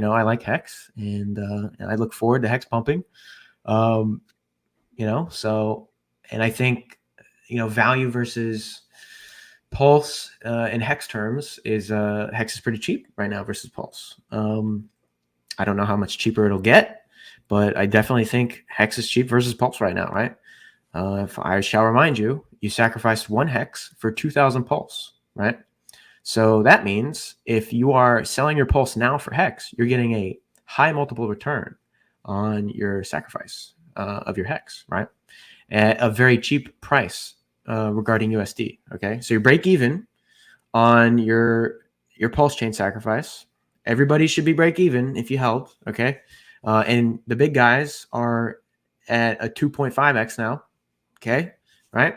I like HEX, and I look forward to HEX pumping. And I think, value versus Pulse in HEX terms is HEX is pretty cheap right now versus Pulse. I don't know how much cheaper it'll get, but I definitely think HEX is cheap versus Pulse right now, right? If I shall remind you, you sacrificed 1 HEX for 2,000 Pulse, right? So that means if you are selling your Pulse now for HEX, you're getting a high multiple return on your sacrifice of your HEX, right? At a very cheap price regarding USD, okay? So you break even on your PulseChain sacrifice. Everybody should be break even if you held, okay? And the big guys are at a 2.5x now, okay? Right?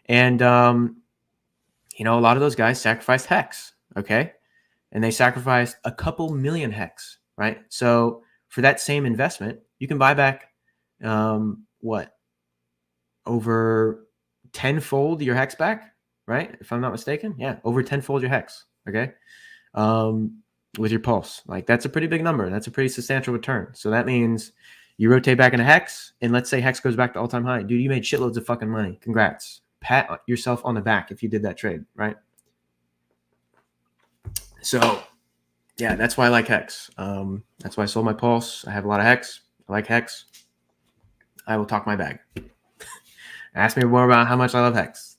And, a lot of those guys sacrificed HEX, okay? And they sacrificed a couple million HEX, right? So for that same investment, you can buy back, over tenfold your HEX back, right? If I'm not mistaken. Yeah, over tenfold your HEX, okay? With your Pulse. Like, that's a pretty big number. That's a pretty substantial return. So that means you rotate back into HEX, and let's say HEX goes back to all-time high. Dude, you made shitloads of fucking money. Congrats. Pat yourself on the back if you did that trade, right? So, yeah, that's why I like HEX. That's why I sold my Pulse. I have a lot of HEX. I like HEX. I will talk my bag. Ask me more about how much I love HEX.